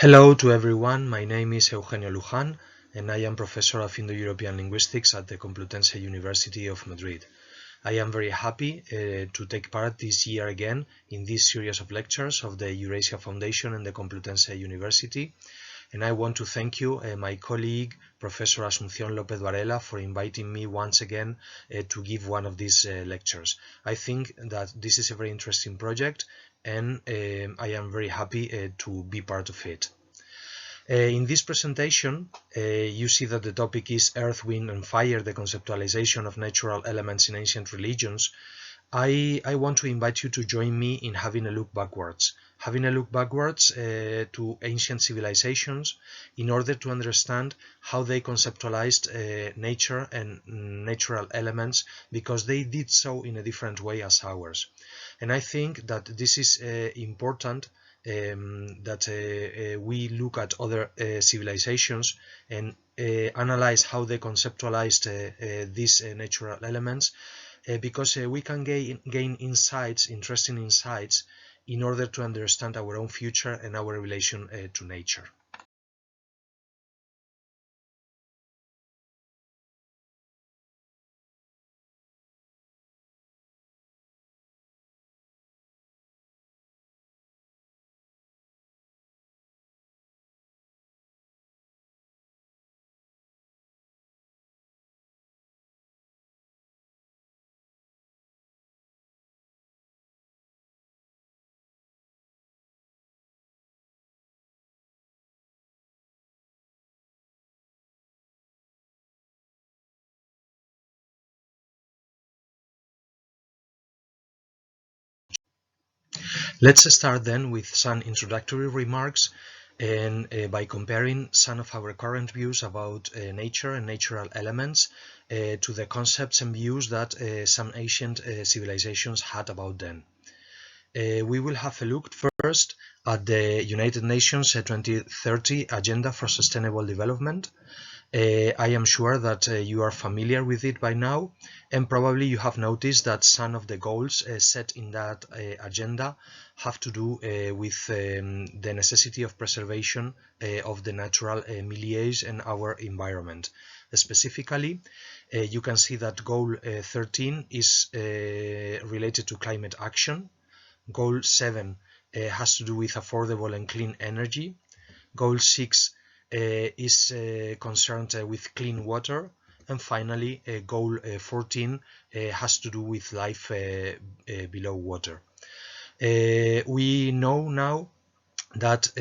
Hello to everyone, my name is Eugenio Luján and I am Professor of Indo-European Linguistics at the Complutense University of Madrid. I am very happy to take part this year again in this series of lectures of the Eurasia Foundation and the Complutense University, and I want to thank you, my colleague Professor Asunción López Varela, for inviting me once again to give one of these lectures. I think that this is a very interesting project and I am very happy to be part of it. In this presentation, you see that the topic is Earth, Wind and Fire, the conceptualization of natural elements in ancient religions. I want to invite you to join me in having a look backwards. To ancient civilizations in order to understand how they conceptualized nature and natural elements, because they did so in a different way as ours. And I think that this is important, that we look at other civilizations and analyze how they conceptualized these natural elements, because we can gain insights, interesting insights, in order to understand our own future and our relation to nature. Let's start then with some introductory remarks, and by comparing some of our current views about nature and natural elements to the concepts and views that some ancient civilizations had about them. We will have a look first at the United Nations 2030 Agenda for Sustainable Development. I am sure that you are familiar with it by now, and probably you have noticed that some of the goals set in that agenda have to do with the necessity of preservation of the natural milieux and our environment. Specifically, you can see that Goal 13 is related to climate action. Goal 7 has to do with affordable and clean energy. Goal 6 is concerned with clean water, and finally Goal 14 has to do with life below water. We know now that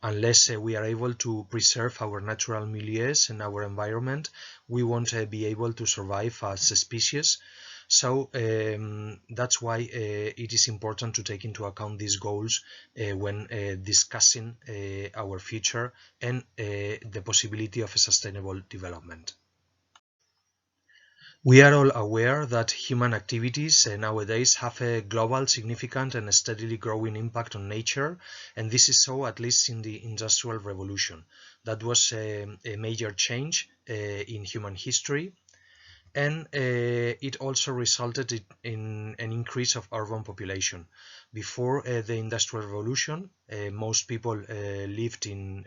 unless we are able to preserve our natural milieus and our environment, we won't be able to survive as a species. So that's why it is important to take into account these goals when discussing our future and the possibility of a sustainable development. We are all aware that human activities nowadays have a global, significant and steadily growing impact on nature, and this is so at least in the Industrial Revolution. That was a major change in human history, and it also resulted in an increase of urban population. Before the Industrial Revolution, most people lived in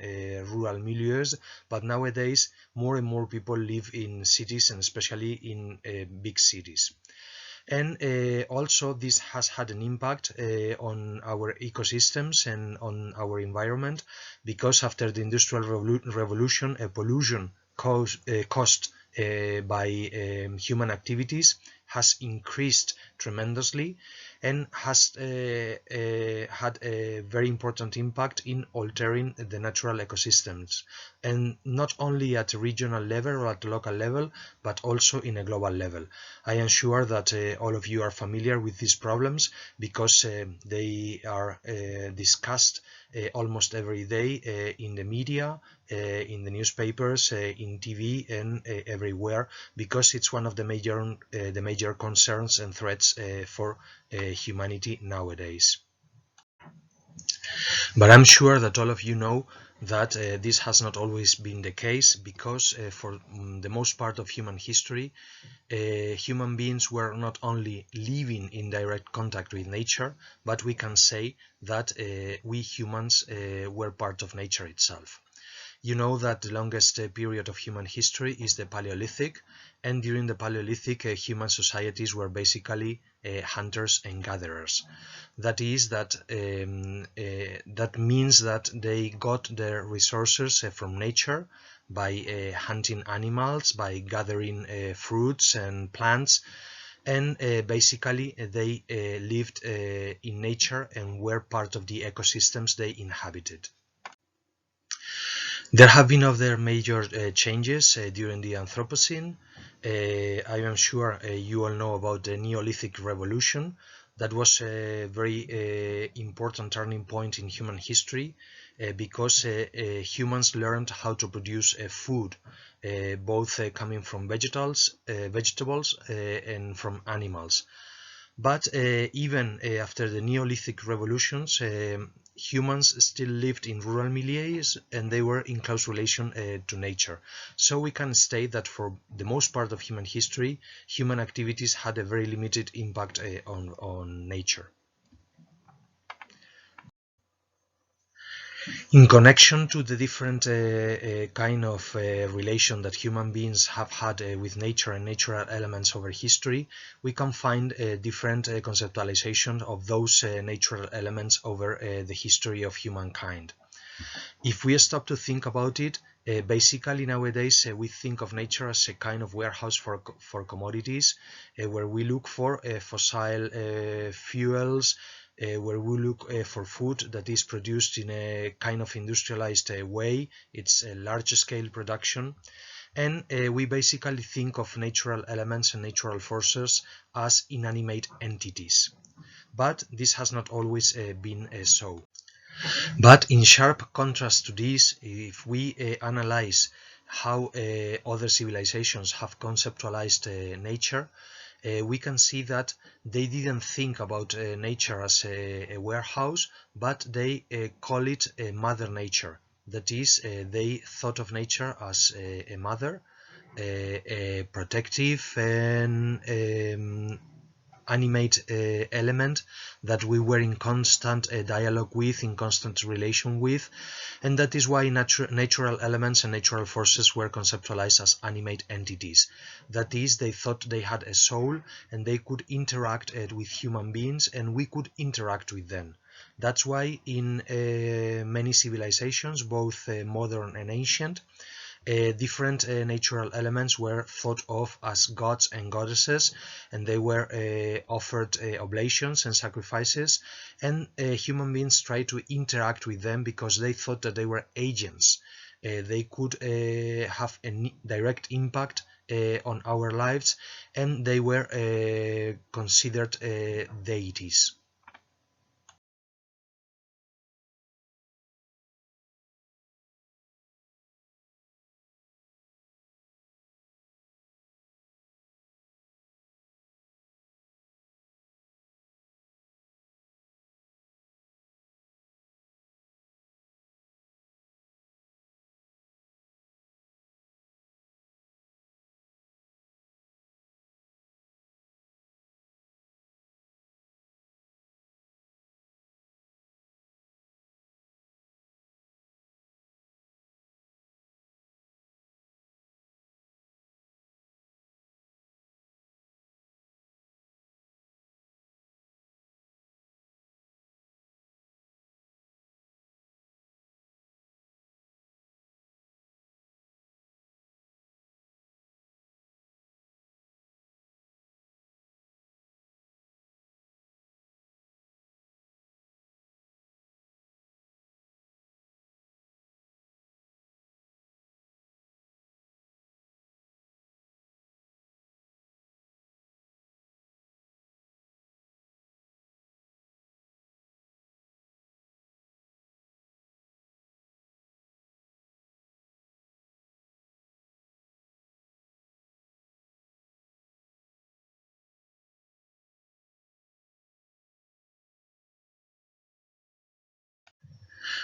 rural milieus, but nowadays more and more people live in cities, and especially in big cities. And also this has had an impact on our ecosystems and on our environment, because after the Industrial Revolution, pollution caused by human activities has increased tremendously and has had a very important impact in altering the natural ecosystems, and not only at a regional level or at a local level, but also in a global level. I am sure that all of you are familiar with these problems, because they are discussed almost every day in the media, in the newspapers, in TV, and everywhere, because it's one of the major concerns and threats for humanity nowadays. But I'm sure that all of you know that this has not always been the case, because for the most part of human history, human beings were not only living in direct contact with nature, but we can say that we humans were part of nature itself. You know that the longest period of human history is the Paleolithic, and during the Paleolithic, human societies were basically hunters and gatherers. That means that they got their resources from nature by hunting animals, by gathering fruits and plants, and basically they lived in nature and were part of the ecosystems they inhabited. There have been other major changes during the Anthropocene. I am sure you all know about the Neolithic Revolution. That was a very important turning point in human history, because humans learned how to produce food, both coming from vegetables and from animals. But even after the Neolithic revolutions, humans still lived in rural milieus, and they were in close relation to nature. So we can state that for the most part of human history, human activities had a very limited impact on nature. In connection to the different kind of relation that human beings have had with nature and natural elements over history, we can find different conceptualization of those natural elements over the history of humankind. If we stop to think about it, basically nowadays we think of nature as a kind of warehouse for commodities, where we look for fossil fuels, where we look for food that is produced in a kind of industrialized way. It's a large-scale production, and we basically think of natural elements and natural forces as inanimate entities. But this has not always been so. But in sharp contrast to this, if we analyze how other civilizations have conceptualized nature, we can see that they didn't think about nature as a warehouse, but they call it Mother Nature. That is, they thought of nature as a mother, a protective and animate element that we were in constant dialogue with, in constant relation with, and that is why natural elements and natural forces were conceptualized as animate entities. That is, they thought they had a soul and they could interact with human beings, and we could interact with them. That's why in many civilizations, both modern and ancient, different natural elements were thought of as gods and goddesses, and they were offered oblations and sacrifices, and human beings tried to interact with them because they thought that they were agents. They could have a direct impact on our lives, and they were considered deities.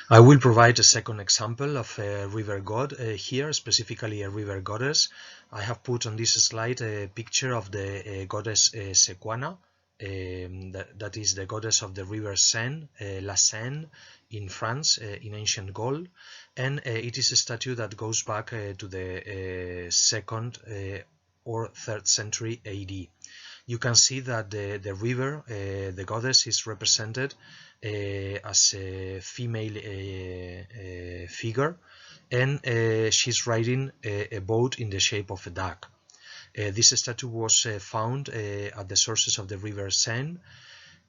I will provide a second example of a river god here, specifically a river goddess. I have put on this slide a picture of the goddess Sequana, that is the goddess of the river Seine, La Seine, in France, in ancient Gaul, and it is a statue that goes back to the 2nd or 3rd century AD. You can see that the river, the goddess, is represented as a female figure, and she's riding a boat in the shape of a duck. This statue was found at the sources of the river Seine,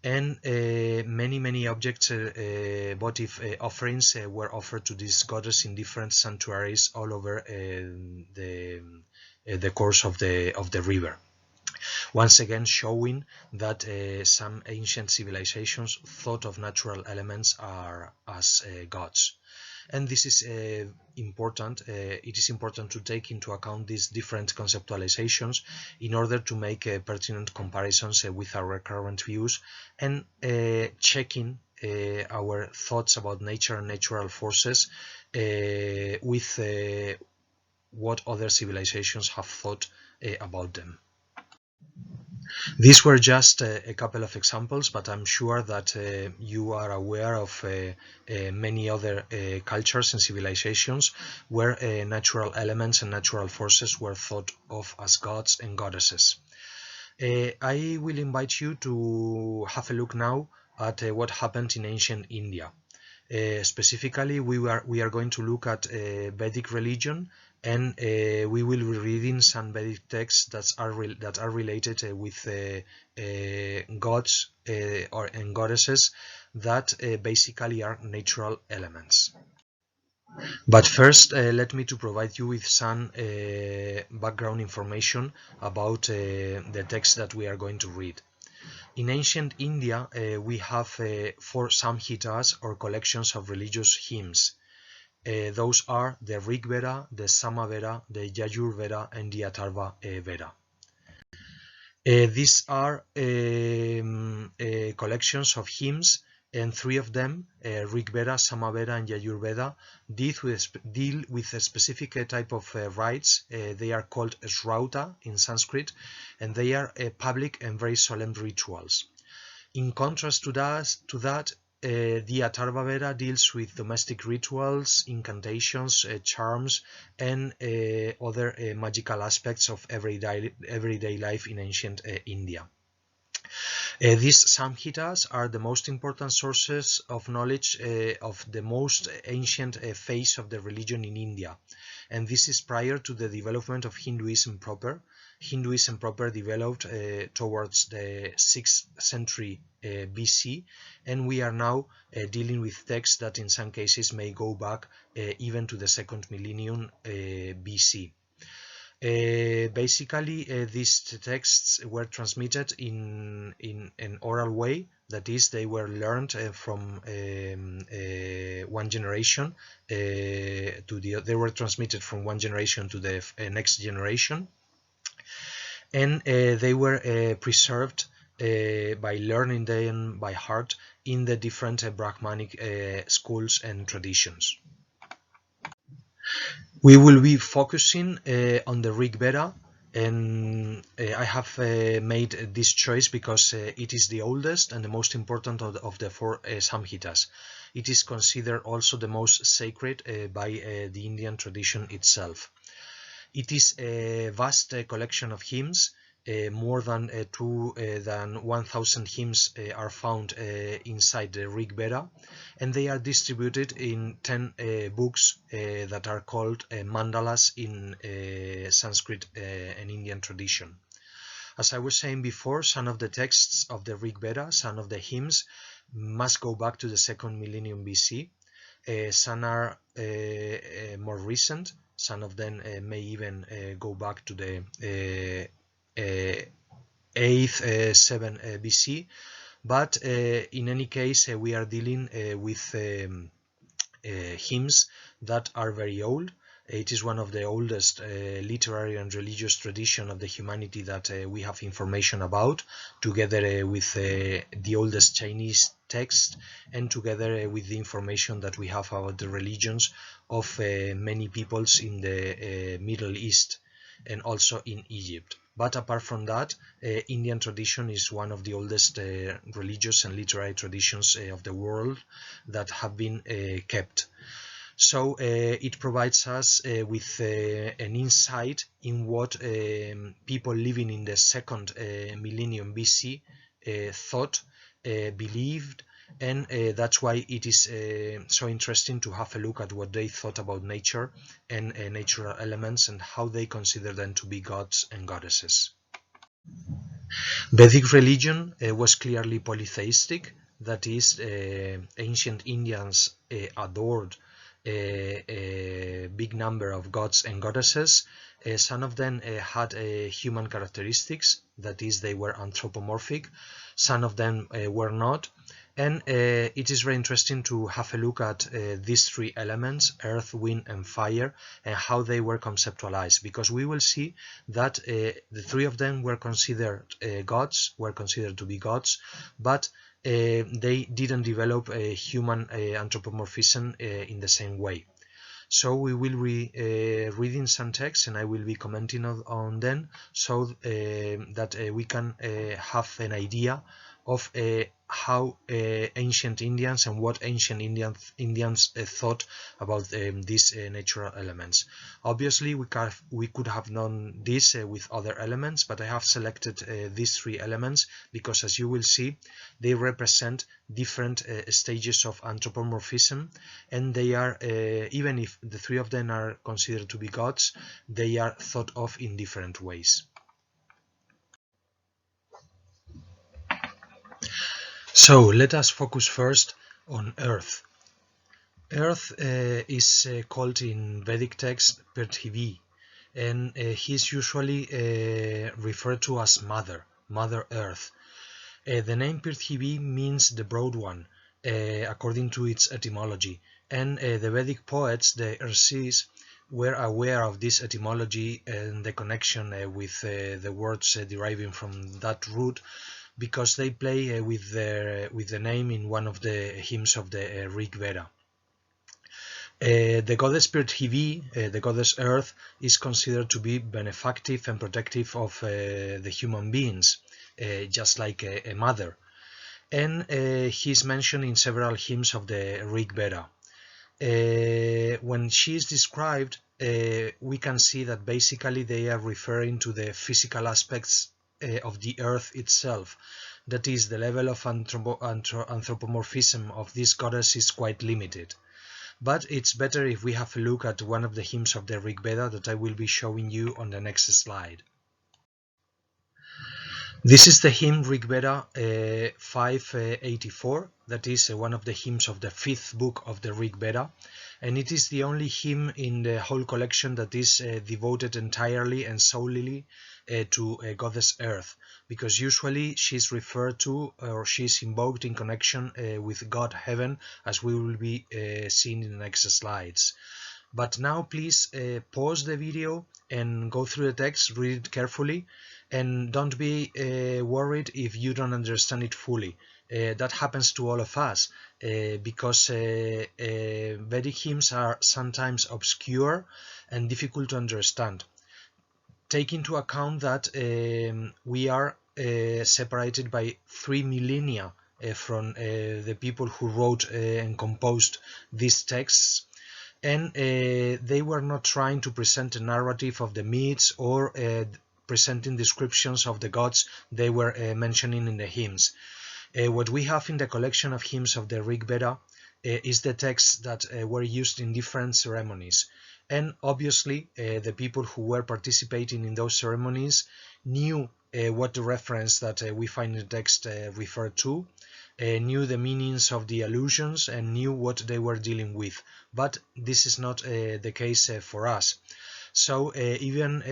and many objects, votive offerings, were offered to this goddess in different sanctuaries all over the course of the river. Once again showing that some ancient civilizations thought of natural elements as gods. And this is important. It is important to take into account these different conceptualizations in order to make pertinent comparisons with our current views, and checking our thoughts about nature and natural forces with what other civilizations have thought about them. These were just a couple of examples, but I'm sure that you are aware of many other cultures and civilizations where natural elements and natural forces were thought of as gods and goddesses. I will invite you to have a look now at what happened in ancient India. Specifically, we are going to look at Vedic religion, and we will be reading some Vedic texts that are related with gods and goddesses that basically are natural elements. But first, let me to provide you with some background information about the text that we are going to read. In ancient India, we have 4 samhitas, or collections of religious hymns. Those are the Rig Veda, the Samaveda, the Yajur Veda, and the Atharva Veda. These are collections of hymns, and 3 of them, Rig Veda, Samaveda, and Yajur Veda, deal with a specific type of rites. They are called Shrauta in Sanskrit, and they are public and very solemn rituals. In contrast to that, the Atharva Veda deals with domestic rituals, incantations, charms, and other magical aspects of everyday life in ancient India. These samhitas are the most important sources of knowledge of the most ancient phase of the religion in India, and this is prior to the development of Hinduism proper. Hinduism proper developed towards the 6th century BC, and we are now dealing with texts that in some cases may go back even to the 2nd millennium BC. Basically, these texts were transmitted in an oral way. That is, they were learned from one generation to the. They were transmitted from one generation to the next generation, and they were preserved by learning them by heart in the different Brahmanic schools and traditions. We will be focusing on the Rig Veda, and I have made this choice because it is the oldest and the most important of the 4 samhitas. It is considered also the most sacred by the Indian tradition itself. It is a vast collection of hymns. More than 1,000 hymns are found inside the Rig Veda, and they are distributed in 10 books that are called mandalas in Sanskrit and Indian tradition. As I was saying before, some of the texts of the Rig Veda, some of the hymns, must go back to the 2nd millennium BC. Some are more recent. Some of them may even go back to the 8th, 7th BC, but in any case we are dealing with hymns that are very old, It is one of the oldest literary and religious tradition of the humanity that we have information about, together with the oldest Chinese text, and together with the information that we have about the religions of many peoples in the Middle East and also in Egypt. But apart from that, Indian tradition is one of the oldest religious and literary traditions of the world that have been kept. So it provides us with an insight in what people living in the second millennium BC thought, believed, and that's why it is so interesting to have a look at what they thought about nature and natural elements and how they consider them to be gods and goddesses. Vedic religion was clearly polytheistic, that is, ancient Indians adored a big number of gods and goddesses. Some of them had human characteristics, that is, they were anthropomorphic. Some of them were not. And it is very interesting to have a look at these three elements, earth, wind, and fire, and how they were conceptualized, because we will see that the three of them were considered gods, were considered to be gods, but they didn't develop a human anthropomorphism in the same way. So we will be reading some texts and I will be commenting on them so that we can have an idea of how ancient Indians and what ancient Indians thought about these natural elements. Obviously, we could have done this with other elements, but I have selected these three elements because, as you will see, they represent different stages of anthropomorphism, and they are, even if the three of them are considered to be gods, they are thought of in different ways. So let us focus first on Earth. Earth is called in Vedic text Prithvi, and he is usually referred to as Mother Earth. The name Prithvi means the broad one, according to its etymology, and the Vedic poets, the Risis, were aware of this etymology and the connection with the words deriving from that root, because they play with the name in one of the hymns of the Rig Veda. The goddess Prithvi, the goddess Earth, is considered to be benefactive and protective of the human beings, just like a mother. And he is mentioned in several hymns of the Rig Veda. When she is described, we can see that basically they are referring to the physical aspects of the earth itself. That is, the level of anthropomorphism of this goddess is quite limited. But it's better if we have a look at one of the hymns of the Rig Veda that I will be showing you on the next slide. This is the hymn Rig Veda 584, that is one of the hymns of the 5th book of the Rig Veda, and it is the only hymn in the whole collection that is devoted entirely and solely to Goddess Earth, because usually she is referred to or she is invoked in connection with God Heaven, as we will be seeing in the next slides. But now please pause the video and go through the text, read it carefully, and don't be worried if you don't understand it fully. That happens to all of us because Vedic hymns are sometimes obscure and difficult to understand. Take into account that we are separated by 3 millennia from the people who wrote and composed these texts, and they were not trying to present a narrative of the myths or presenting descriptions of the gods they were mentioning in the hymns. What we have in the collection of hymns of the Rig Veda is the texts that were used in different ceremonies. And obviously the people who were participating in those ceremonies knew what the reference that we find in the text referred to, knew the meanings of the allusions, and knew what they were dealing with. But this is not the case for us. So even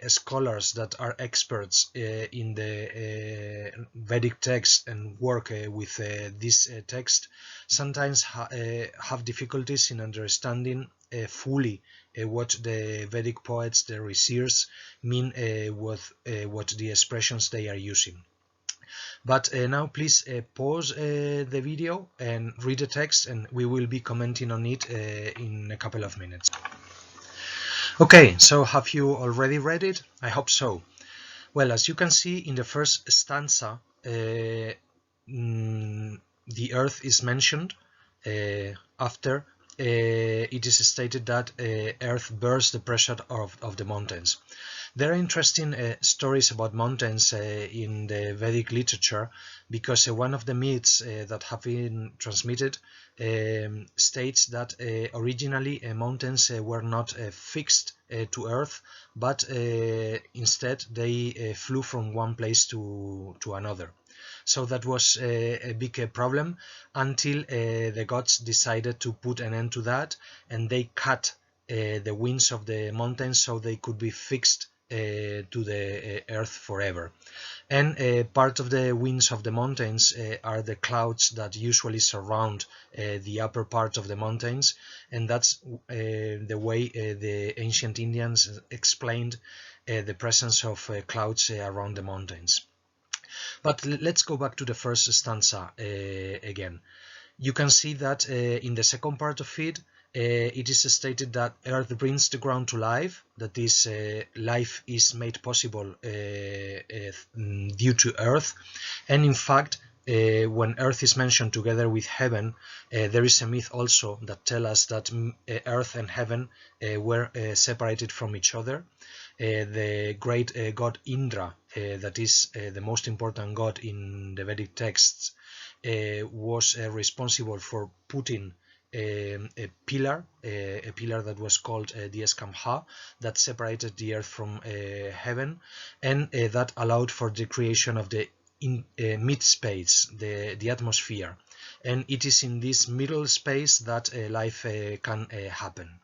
scholars that are experts in the Vedic text and work with this text sometimes have difficulties in understanding fully what the Vedic poets, the rishis, mean with what the expressions they are using. But now please pause the video and read the text, and we will be commenting on it in a couple of minutes. Okay, so have you already read it? I hope so. Well, as you can see in the first stanza, the Earth is mentioned after it is stated that Earth bears the pressure of the mountains. There are interesting stories about mountains in the Vedic literature, because one of the myths that have been transmitted states that originally mountains were not fixed to Earth, but instead they flew from one place to another. So that was a big problem until the gods decided to put an end to that, and they cut the wings of the mountains so they could be fixed to the Earth forever. And part of the wings of the mountains are the clouds that usually surround the upper part of the mountains, and that's the way the ancient Indians explained the presence of clouds around the mountains. But let's go back to the first stanza again. You can see that in the second part of it, it is stated that Earth brings the ground to life, that is, life is made possible due to Earth. And in fact, when Earth is mentioned together with heaven, there is a myth also that tells us that Earth and heaven were separated from each other. The great god Indra, that is the most important god in the Vedic texts, was responsible for putting a pillar that was called the Eskambha, that separated the earth from heaven, and that allowed for the creation of the mid-space, the atmosphere. And it is in this middle space that life can happen.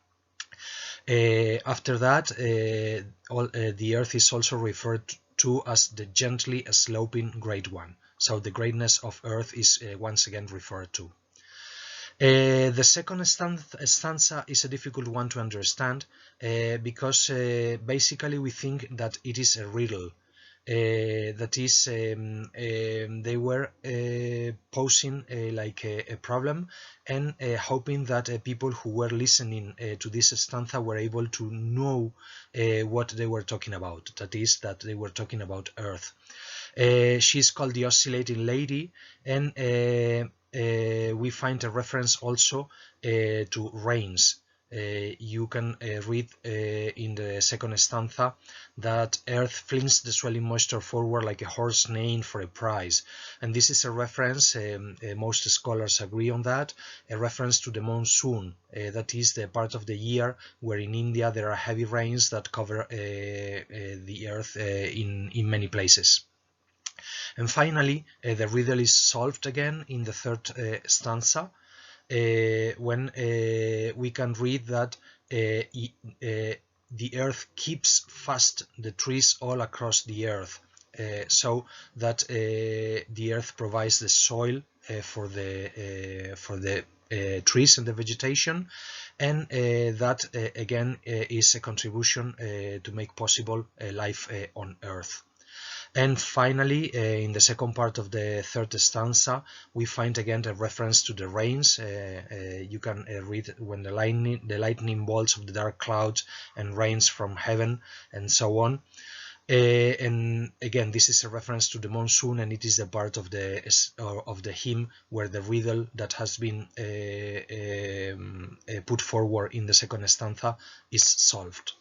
After that, the earth is also referred to as the gently sloping great one. So the greatness of Earth is once again referred to. The second stanza is a difficult one to understand because basically we think that it is a riddle. That is, they were posing like a problem and hoping that people who were listening to this stanza were able to know what they were talking about. That is, that they were talking about Earth. She's called the Oscillating Lady, and we find a reference also to rains. You can read in the second stanza that Earth flings the swelling moisture forward like a horse neighing for a prize, and this is a reference, most scholars agree on that, a reference to the monsoon, that is the part of the year where in India there are heavy rains that cover the Earth in many places. And finally, the riddle is solved again in the third stanza, when we can read that the earth keeps fast the trees all across the earth, so that the earth provides the soil for the trees and the vegetation, and that again is a contribution to make possible life on earth. And finally, in the second part of the third stanza, we find again a reference to the rains. You can read when the lightning bolts of the dark clouds and rains from heaven, and so on. And again, this is a reference to the monsoon, and it is the part of the hymn where the riddle that has been put forward in the second stanza is solved.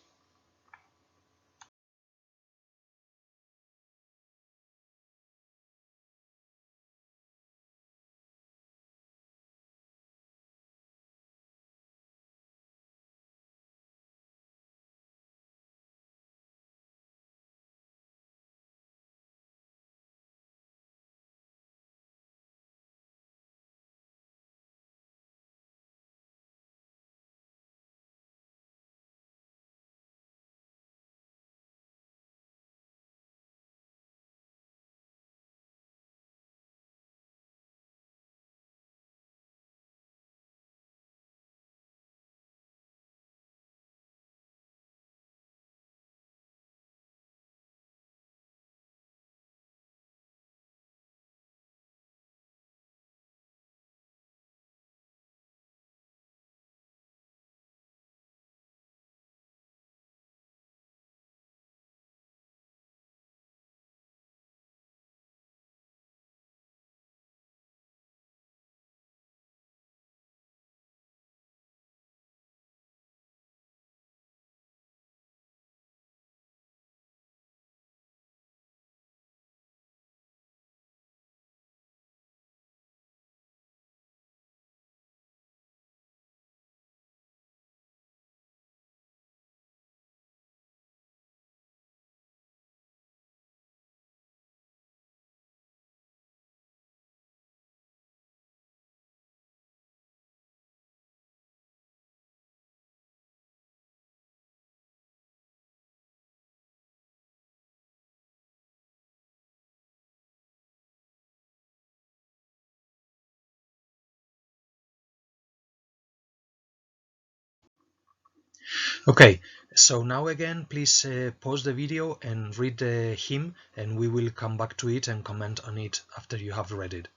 Okay, so now again, please pause the video and read the hymn, and we will come back to it and comment on it after you have read it.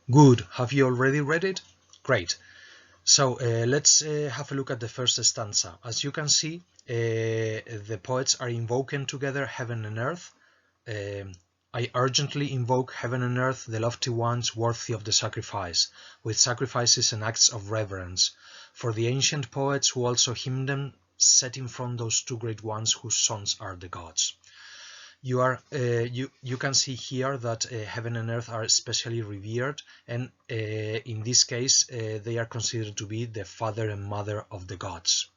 Good, have you already read it? Great. So let's have a look at the first stanza. As you can see, the poets are invoking together heaven and earth. I urgently invoke heaven and earth, the lofty ones worthy of the sacrifice, with sacrifices and acts of reverence. For the ancient poets who also hymn them, set in front those two great ones whose sons are the gods. You can see here that heaven and earth are especially revered, and in this case they are considered to be the father and mother of the gods.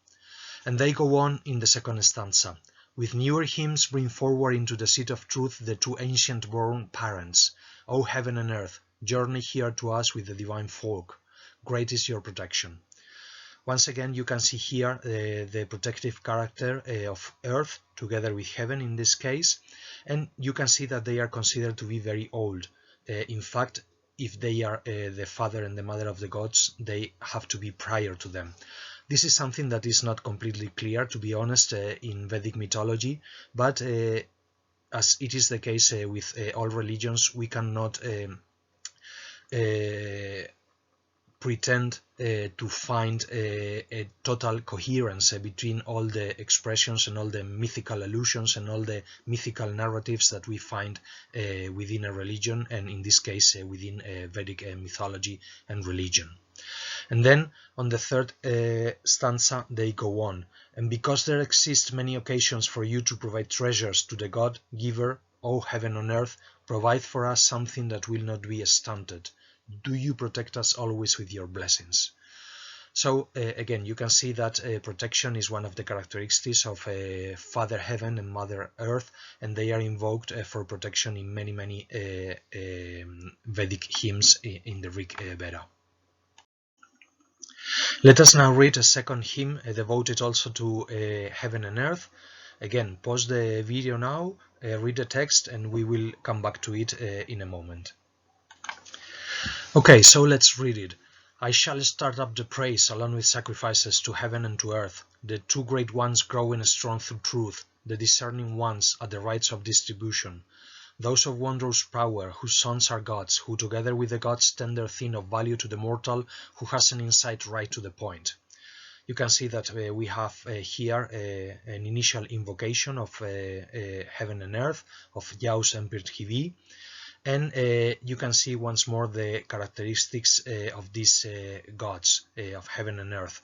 And they go on in the second stanza. With newer hymns bring forward into the seat of truth the two ancient-born parents. O heaven and earth, journey here to us with the divine folk. Great is your protection. Once again, you can see here the protective character of earth together with heaven in this case, and you can see that they are considered to be very old. In fact, if they are the father and the mother of the gods, they have to be prior to them. This is something that is not completely clear, to be honest, in Vedic mythology, but as it is the case with all religions, we cannot pretend to find a total coherence between all the expressions and all the mythical allusions and all the mythical narratives that we find within a religion, and in this case within Vedic mythology and religion. And then on the third stanza they go on, and because there exist many occasions for you to provide treasures to the God giver, O heaven and earth, provide for us something that will not be stunted. Do you protect us always with your blessings? So again, you can see that protection is one of the characteristics of Father Heaven and Mother Earth, and they are invoked for protection in many Vedic hymns in the Rig Veda. Let us now read a second hymn devoted also to heaven and earth. Again, pause the video now, read the text, and we will come back to it in a moment. Okay, so let's read it. I shall start up the praise along with sacrifices to heaven and to earth, the two great ones growing strong through truth, the discerning ones at the rights of distribution, those of wondrous power, whose sons are gods, who together with the gods tender thing of value to the mortal, who has an insight right to the point. You can see that we have here an initial invocation of heaven and earth, of Yaus and Prithvi, and you can see once more the characteristics of these gods of heaven and earth.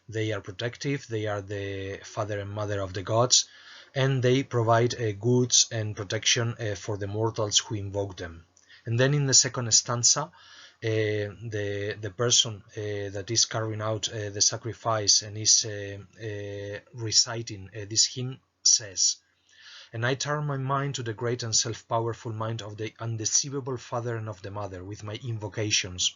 They are protective, they are the father and mother of the gods, and they provide goods and protection for the mortals who invoke them. And then in the second stanza, the person that is carrying out the sacrifice and is reciting this hymn says, and I turn my mind to the great and self-powerful mind of the undeceivable Father and of the Mother with my invocations.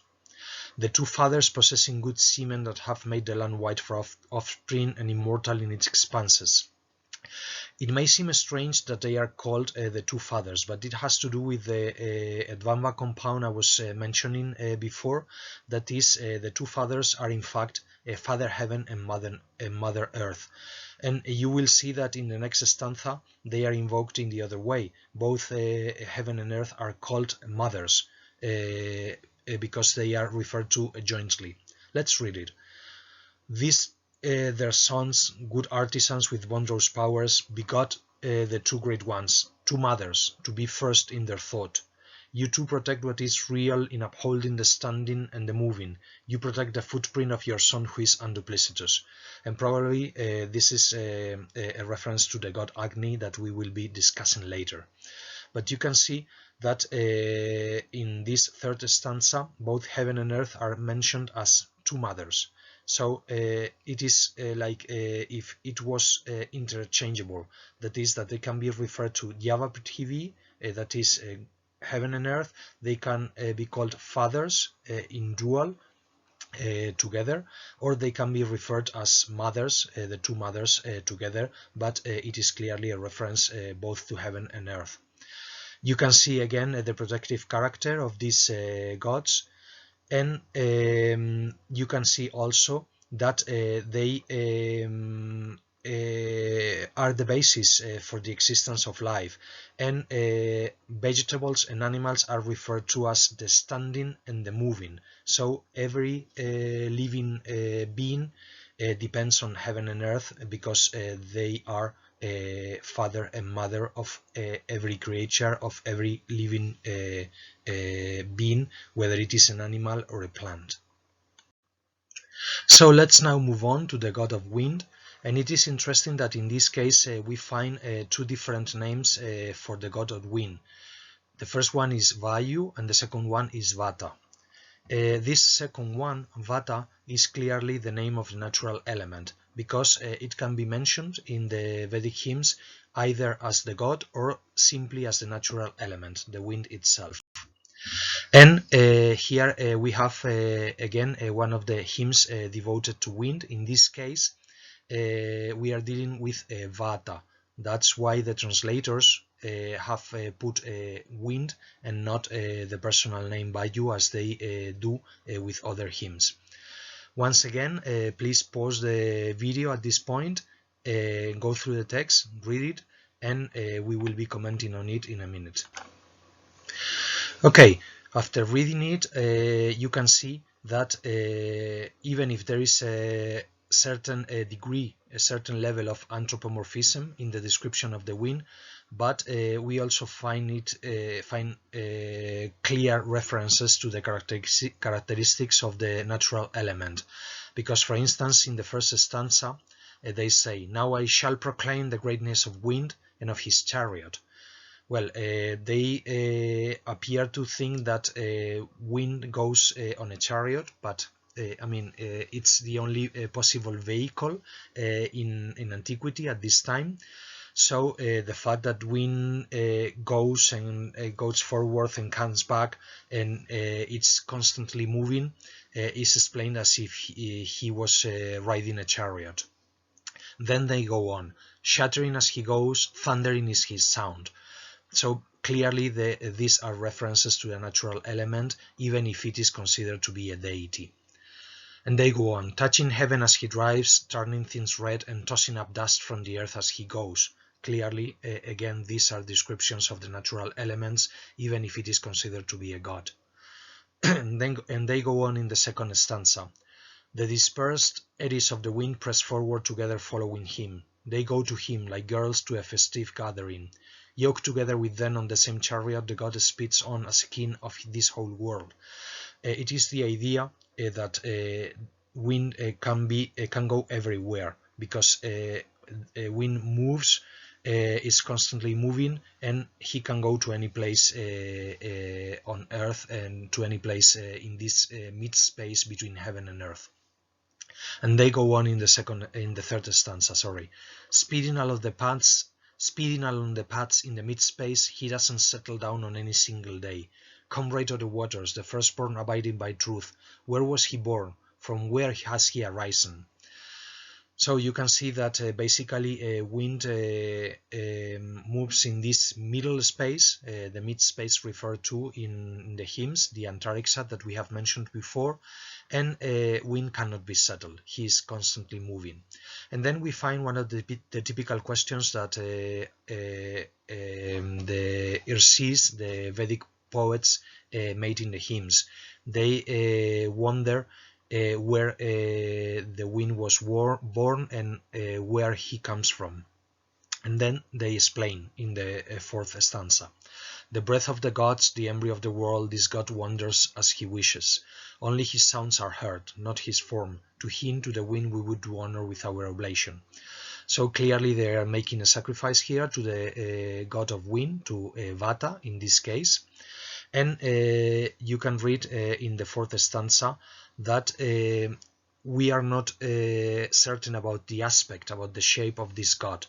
The two fathers possessing good semen that have made the land white for offspring and immortal in its expanses. It may seem strange that they are called the two fathers, but it has to do with the Advamba compound I was mentioning before. That is, the two fathers are in fact Father Heaven and Mother Earth. And you will see that in the next stanza they are invoked in the other way. Both heaven and earth are called mothers because they are referred to jointly. Let's read it. These their sons, good artisans with wondrous powers, begot the two great ones, two mothers, to be first in their thought. You too protect what is real in upholding the standing and the moving. You protect the footprint of your son who is unduplicitous. And probably this is a reference to the god Agni that we will be discussing later. But you can see that in this third stanza, both heaven and earth are mentioned as two mothers. So it is like if it was interchangeable. That is, that they can be referred to Yava Prithvi, that is heaven and earth. They can be called fathers in dual together, or they can be referred as mothers, the two mothers together, but it is clearly a reference both to heaven and earth. You can see again the protective character of these gods. And you can see also that they are the basis for the existence of life, and vegetables and animals are referred to as the standing and the moving. So every living being depends on heaven and earth, because they are father and mother of every creature, of every living being, whether it is an animal or a plant. So let's now move on to the god of wind. And it is interesting that in this case we find two different names for the god of wind. The first one is Vayu and the second one is Vata. This second one, Vata, is clearly the name of the natural element, because it can be mentioned in the Vedic hymns either as the god or simply as the natural element, the wind itself. And here we have again one of the hymns devoted to wind. In this case, we are dealing with Vata. That's why the translators have put wind and not the personal name Vayu, as they do with other hymns. Once again, please pause the video at this point, go through the text, read it, and we will be commenting on it in a minute. Okay, after reading it, you can see that even if there is a certain degree, a certain level of anthropomorphism in the description of the wind, but we also find clear references to the characteristics of the natural element. Because, for instance, in the first stanza, they say, "Now I shall proclaim the greatness of wind and of his chariot." Well, they appear to think that wind goes on a chariot, but I mean, it's the only possible vehicle in antiquity at this time. So the fact that wind goes and goes forward and comes back, and it's constantly moving, is explained as if he was riding a chariot. Then they go on, shattering as he goes, thundering is his sound. So clearly these are references to the natural element, even if it is considered to be a deity. And they go on, touching heaven as he drives, turning things red and tossing up dust from the earth as he goes. Clearly, again, these are descriptions of the natural elements, even if it is considered to be a god. And they go on in the second stanza. The dispersed eddies of the wind press forward together following him. They go to him like girls to a festive gathering. Yoked together with them on the same chariot, the god speeds on as king of this whole world. It is the idea that wind can go everywhere, because wind moves, is constantly moving, and he can go to any place on earth and to any place in this mid space between heaven and earth. And they go on in the third stanza, sorry. Speeding along the paths in the mid-space, he doesn't settle down on any single day. Comrade of the waters, the firstborn abiding by truth, where was he born? From where has he arisen? So you can see that basically wind moves in this middle space, the mid space referred to in the hymns, the Antarixa that we have mentioned before, and wind cannot be settled. He is constantly moving. And then we find one of the typical questions that the Irsis, the Vedic poets, made in the hymns. They wonder where the wind was born and where he comes from. And then they explain in the fourth stanza. The breath of the gods, the embryo of the world, this god wanders as he wishes. Only his sounds are heard, not his form. To him, to the wind, we would do honor with our oblation. So clearly they are making a sacrifice here to the god of wind, to Vata in this case. And you can read in the fourth stanza that we are not certain about the aspect, about the shape of this god.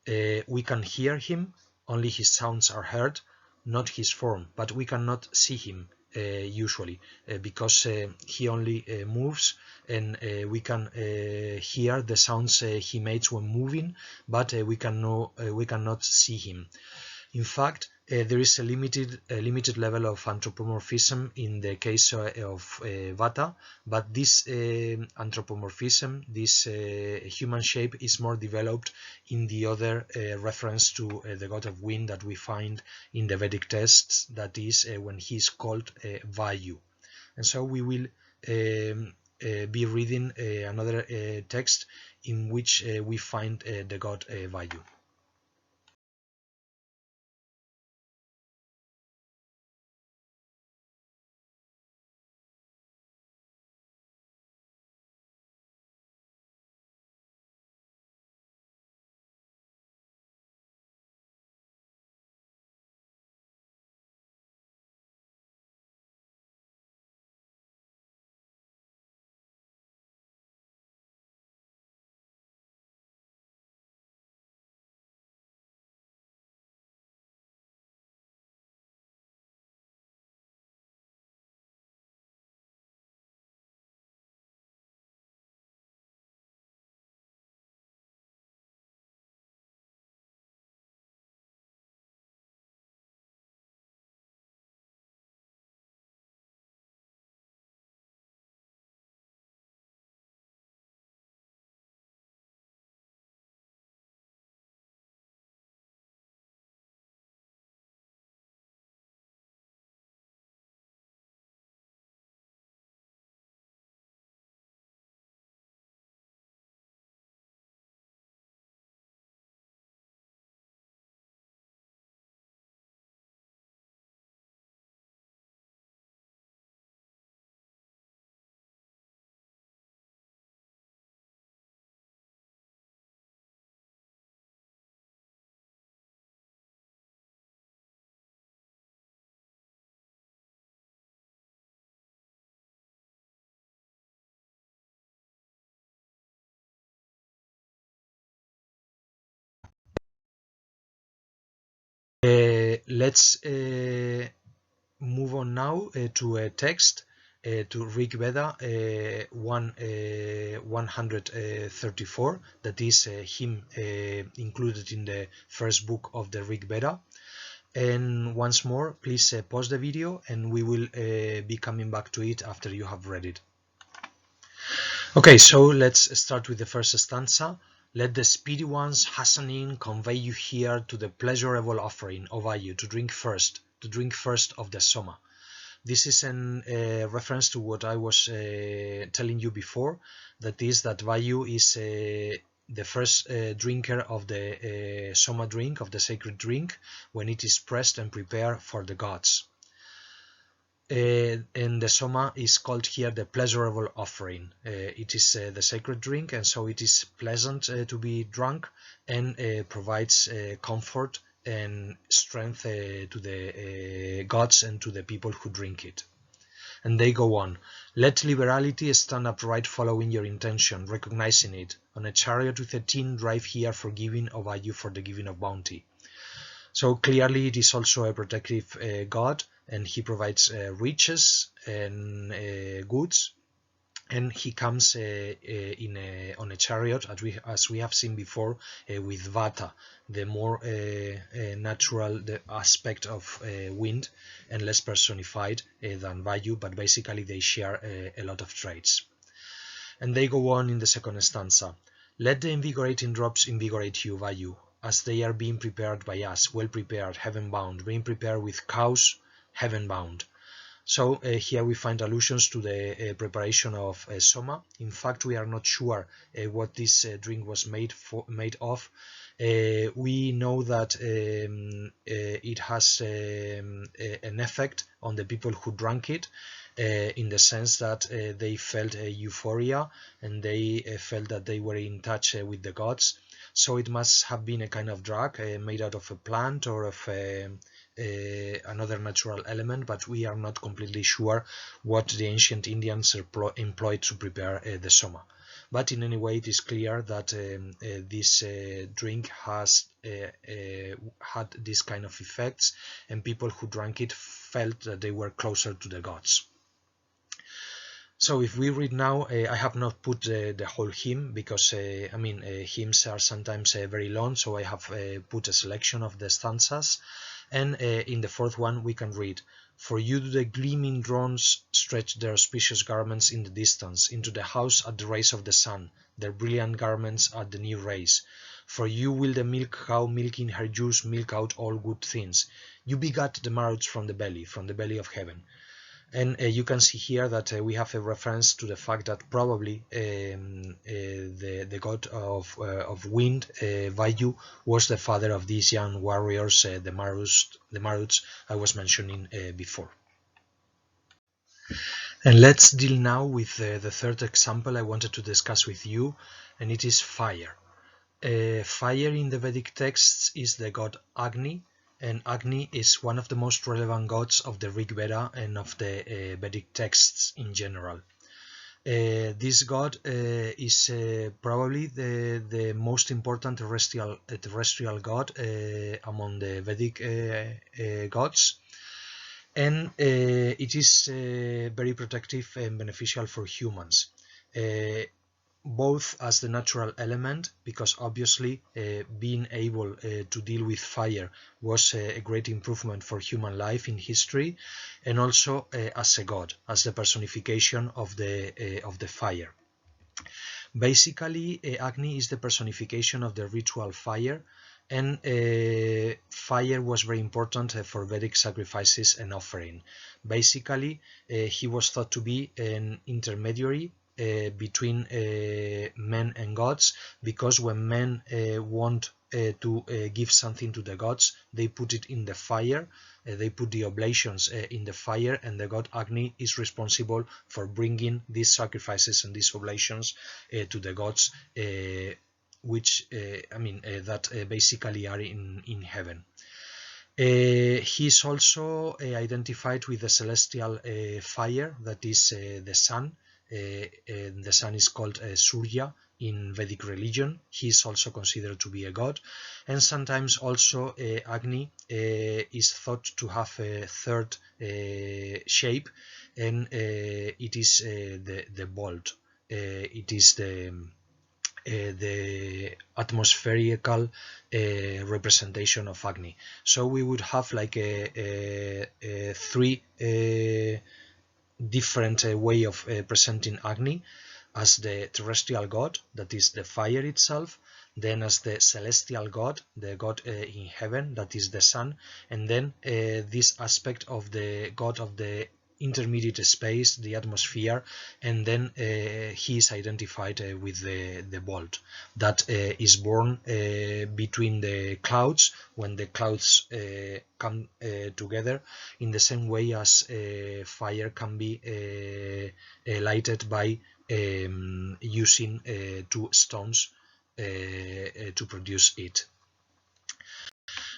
We can hear him, only his sounds are heard, not his form, but we cannot see him usually because he only moves, and we can hear the sounds he makes when moving, but we cannot see him. In fact, there is a limited level of anthropomorphism in the case of Vata, but this anthropomorphism, this human shape, is more developed in the other reference to the god of wind that we find in the Vedic texts, that is when he is called Vayu. And so we will be reading another text in which we find the god Vayu. Let's move on now to a text, to Rig Veda 134, that is hymn included in the first book of the Rig Veda. And once more, please pause the video and we will be coming back to it after you have read it. Okay, so let's start with the first stanza. Let the speedy ones hastening convey you here to the pleasurable offering of Vayu, to drink first of the Soma. This is a reference to what I was telling you before, that is that Vayu is the first drinker of the Soma drink, of the sacred drink, when it is pressed and prepared for the gods. And the Soma is called here the pleasurable offering. It is the sacred drink, and so it is pleasant to be drunk, and provides comfort and strength to the gods and to the people who drink it. And they go on. Let liberality stand upright, following your intention, recognizing it. On a chariot with a tin, drive here for giving of Vayu, for the giving of bounty. So clearly it is also a protective god, and he provides riches and goods, and he comes on a chariot, as we have seen before with Vata, the more natural aspect of wind, and less personified than Vayu, but basically they share a lot of traits. And they go on in the second stanza. Let the invigorating drops invigorate you, Vayu, as they are being prepared by us, well prepared, heaven-bound, being prepared with cows, heaven-bound. So here we find allusions to the preparation of Soma. In fact, we are not sure what this drink was made of. We know that it has an effect on the people who drank it, in the sense that they felt euphoria, and they felt that they were in touch with the gods. So it must have been a kind of drug made out of a plant or of another natural element, but we are not completely sure what the ancient Indians employed to prepare the Soma. But in any way, it is clear that this drink has had this kind of effects, and people who drank it felt that they were closer to the gods. So if we read now, I have not put the whole hymn, because hymns are sometimes very long, so I have put a selection of the stanzas. And in the fourth one we can read, "For you do the gleaming drones stretch their auspicious garments in the distance, into the house at the rays of the sun, their brilliant garments at the new rays. For you will the milk cow milking her juice milk out all good things. You begat the marrows from the belly of heaven." And you can see here that we have a reference to the fact that probably the god of wind, Vayu, was the father of these young warriors, the Maruts I was mentioning before. And let's deal now with the third example I wanted to discuss with you, and it is fire. Fire in the Vedic texts is the god Agni, and Agni is one of the most relevant gods of the Rig Veda and of the Vedic texts in general. This god is probably the most important terrestrial god among the Vedic gods, and it is very protective and beneficial for humans. Both as the natural element, because obviously being able to deal with fire was a great improvement for human life in history, and also as a god, as the personification of the fire. Basically, Agni is the personification of the ritual fire, and fire was very important for Vedic sacrifices and offering. Basically, he was thought to be an intermediary between men and gods, because when men want to give something to the gods, they put it in the fire, they put the oblations in the fire, and the god Agni is responsible for bringing these sacrifices and these oblations to the gods, which that basically are in heaven. He is also identified with the celestial fire, that is the sun. The sun is called Surya in Vedic religion. He is also considered to be a god, and sometimes also Agni is thought to have a third shape, and it is the bolt. It is the atmospherical representation of Agni. So we would have like a three different way of presenting Agni: as the terrestrial god, that is the fire itself, then as the celestial god, the god in heaven, that is the sun, and then this aspect of the god of the intermediate space, the atmosphere, and then he is identified with the bolt that is born between the clouds, when the clouds come together, in the same way as fire can be lighted by using two stones to produce it.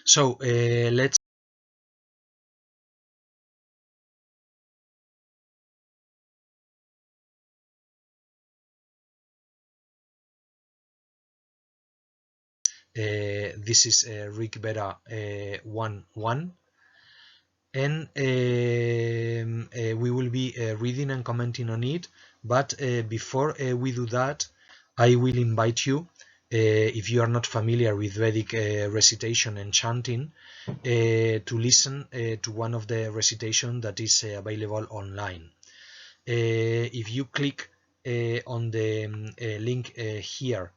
So let's this is Rig Veda 1.1, and we will be reading and commenting on it. But before we do that, I will invite you, if you are not familiar with Vedic recitation and chanting, to listen to one of the recitation that is available online. If you click on the link here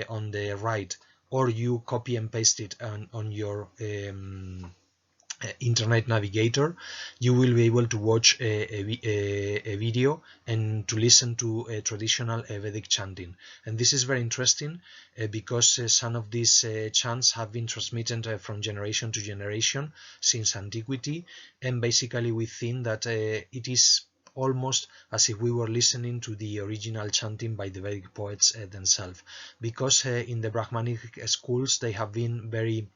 on the right, or you copy and paste it on your internet navigator, you will be able to watch a video and to listen to a traditional Vedic chanting. And this is very interesting because some of these chants have been transmitted from generation to generation since antiquity, and basically we think that it is almost as if we were listening to the original chanting by the Vedic poets themselves, because in the Brahmanic schools they have been very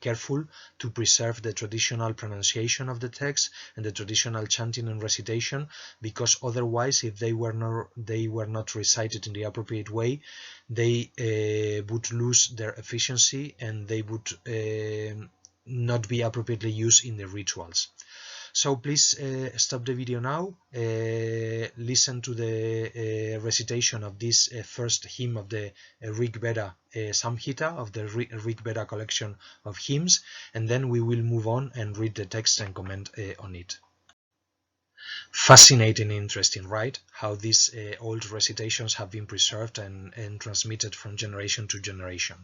careful to preserve the traditional pronunciation of the text and the traditional chanting and recitation, because otherwise, if they were not recited in the appropriate way, they would lose their efficiency and they would not be appropriately used in the rituals. So please stop the video now, listen to the recitation of this first hymn of the Rig Veda Samhita, of the Rig Veda collection of hymns, and then we will move on and read the text and comment on it. Fascinating and interesting, right? How these old recitations have been preserved and transmitted from generation to generation.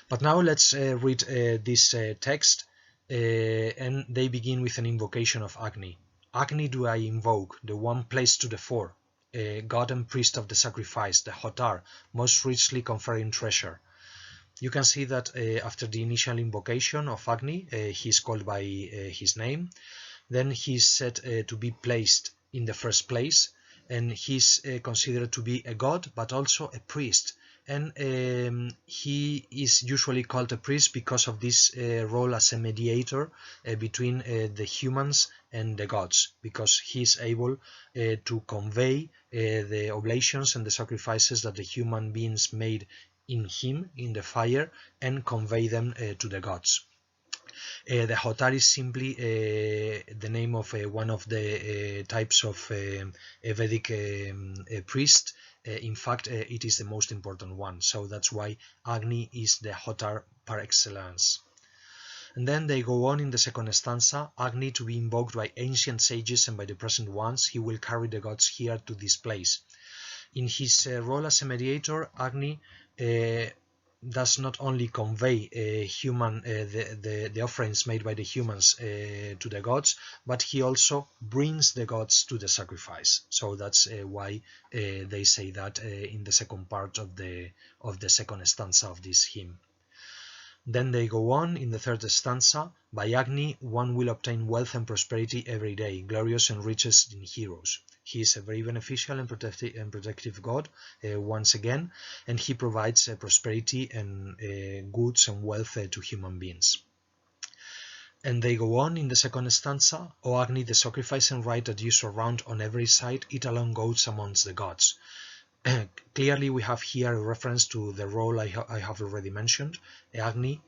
But now let's read this text, and they begin with an invocation of Agni. Agni do I invoke, the one placed to the fore, god and priest of the sacrifice, the Hotar, most richly conferring treasure. You can see that after the initial invocation of Agni, he is called by his name. Then he is said to be placed in the first place, and he is considered to be a god, but also a priest. And he is usually called a priest because of this role as a mediator between the humans and the gods, because he is able to convey the oblations and the sacrifices that the human beings made in him, in the fire, and convey them to the gods. The Hotar is simply the name of one of the types of Vedic priest. In fact, it is the most important one, so that's why Agni is the Hotar par excellence. And then they go on in the second stanza, Agni to be invoked by ancient sages and by the present ones, he will carry the gods here to this place. In his role as a mediator, Agni does not only convey the offerings made by the humans to the gods, but he also brings the gods to the sacrifice. So that's why they say that in the second part of the second stanza of this hymn. Then they go on in the third stanza, by Agni one will obtain wealth and prosperity every day, glorious and richest in heroes. He is a very beneficial and protective god once again, and he provides prosperity and goods and wealth to human beings. And they go on in the second stanza, O Agni, the sacrifice and rite that you surround on every side, it alone goes amongst the gods. Clearly we have here a reference to the role I have already mentioned. Agni,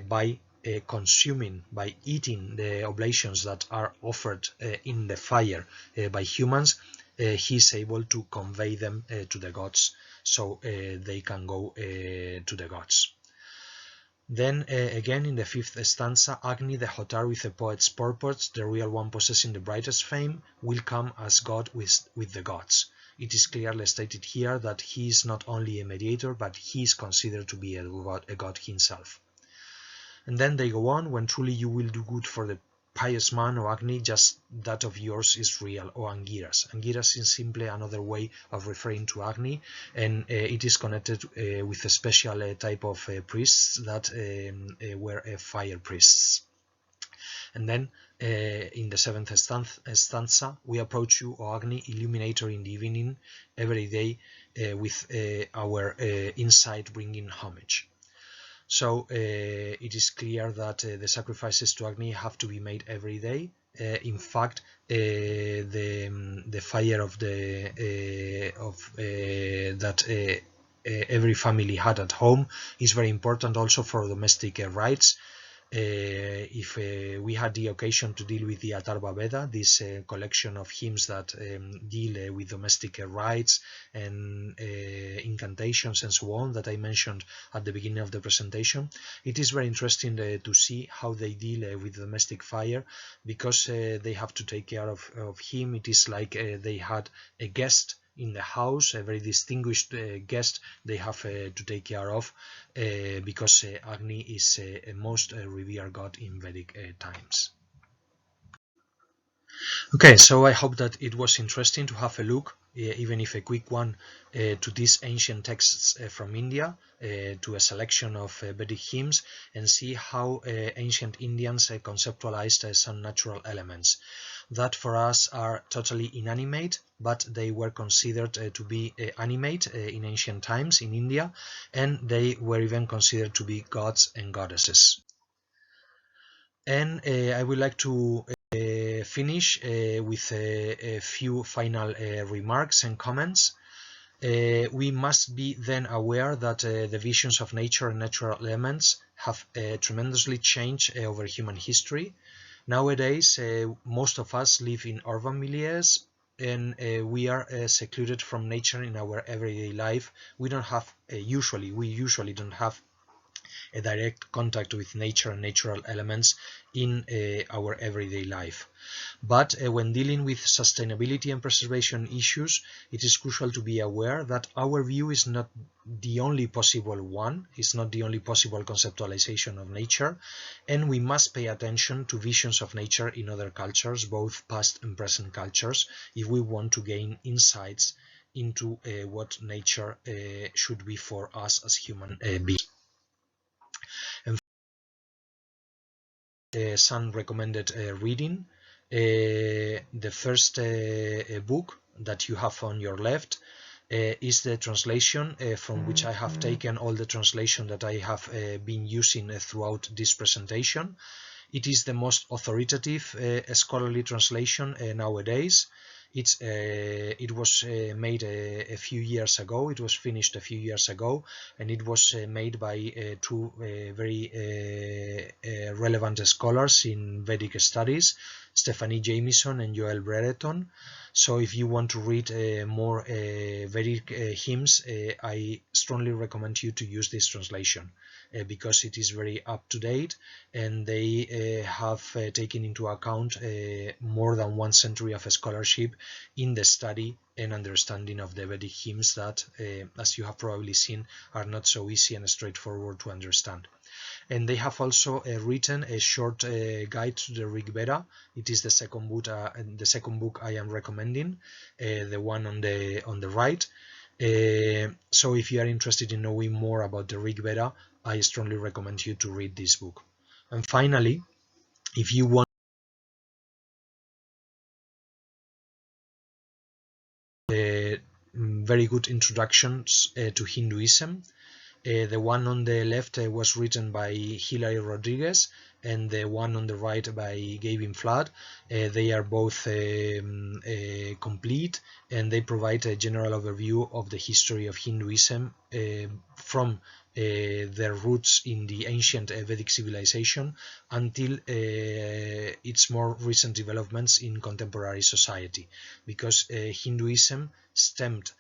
by consuming, by eating the oblations that are offered in the fire by humans, he is able to convey them to the gods, so they can go to the gods. Then again in the fifth stanza, Agni, the Hotar with the poet's purports, the real one possessing the brightest fame, will come as God with the gods. It is clearly stated here that he is not only a mediator, but he is considered to be a god himself. And then they go on, when truly you will do good for the pious man, O Agni, just that of yours is real, O Angiras. Angiras is simply another way of referring to Agni, and it is connected with a special type of priests that were fire priests. And then in the seventh stanza, we approach you, O Agni, illuminator in the evening, every day with our insight bringing homage. So it is clear that the sacrifices to Agni have to be made every day. In fact, the fire of that every family had at home is very important also for domestic rites. If we had the occasion to deal with the Atharva Veda, this collection of hymns that deal with domestic rites and incantations and so on that I mentioned at the beginning of the presentation, it is very interesting to see how they deal with domestic fire, because they have to take care of him. It is like they had a guest in the house, a very distinguished guest they have to take care of, because Agni is a most revered god in Vedic times. Okay, so I hope that it was interesting to have a look, even if a quick one, to these ancient texts from India, to a selection of Vedic hymns, and see how ancient Indians conceptualized some natural elements that for us are totally inanimate, but they were considered to be animate in ancient times in India, and they were even considered to be gods and goddesses. And I would like to finish with a few final remarks and comments. We must be then aware that the visions of nature and natural elements have tremendously changed over human history. Nowadays, most of us live in urban milieus, and we are secluded from nature in our everyday life. We don't have we usually don't have a direct contact with nature and natural elements in our everyday life. But when dealing with sustainability and preservation issues, it is crucial to be aware that our view is not the only possible one, it's not the only possible conceptualization of nature, and we must pay attention to visions of nature in other cultures, both past and present cultures, if we want to gain insights into what nature should be for us as human beings. And some recommended reading. The first book that you have on your left is the translation from which I have taken all the translation that I have been using throughout this presentation. It is the most authoritative scholarly translation nowadays. It was made a few years ago. It was finished a few years ago, and it was made by two very relevant scholars in Vedic studies, Stephanie Jamieson and Joel Brereton. So if you want to read more Vedic hymns, I strongly recommend you to use this translation because it is very up to date, and they have taken into account more than 1 century of scholarship in the study and understanding of the Vedic hymns that, as you have probably seen, are not so easy and straightforward to understand. And they have also written a short guide to the Rig Veda. It is the second book I am recommending, the one on the right. So if you are interested in knowing more about the Rig Veda, I strongly recommend you to read this book. And finally, if you want very good introductions to Hinduism, the one on the left was written by Hilary Rodriguez, and the one on the right by Gavin Flood. They are both complete, and they provide a general overview of the history of Hinduism from their roots in the ancient Vedic civilization until its more recent developments in contemporary society, because Hinduism stemmed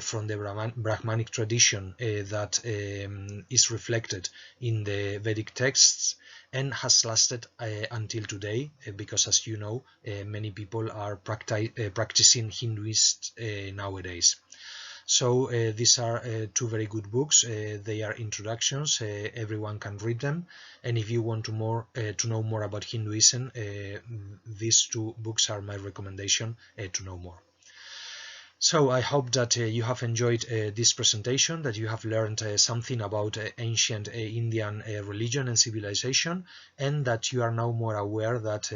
from the Brahmanic tradition that is reflected in the Vedic texts and has lasted until today, because as you know, many people are practicing Hinduist nowadays. So these are two very good books. They are introductions. Everyone can read them, and if you want to know more about Hinduism, these two books are my recommendation to know more. So I hope that you have enjoyed this presentation, that you have learned something about ancient Indian religion and civilization, and that you are now more aware that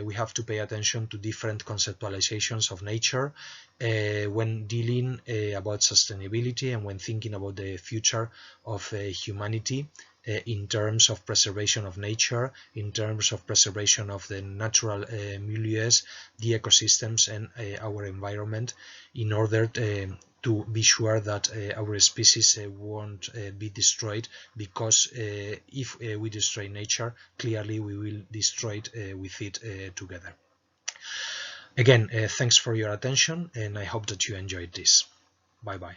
we have to pay attention to different conceptualizations of nature when dealing about sustainability and when thinking about the future of humanity in terms of preservation of nature, in terms of preservation of the natural milieus, the ecosystems, and our environment, in order to be sure that our species won't be destroyed, because if we destroy nature, clearly we will destroy it with it together. Again, thanks for your attention, and I hope that you enjoyed this. Bye bye.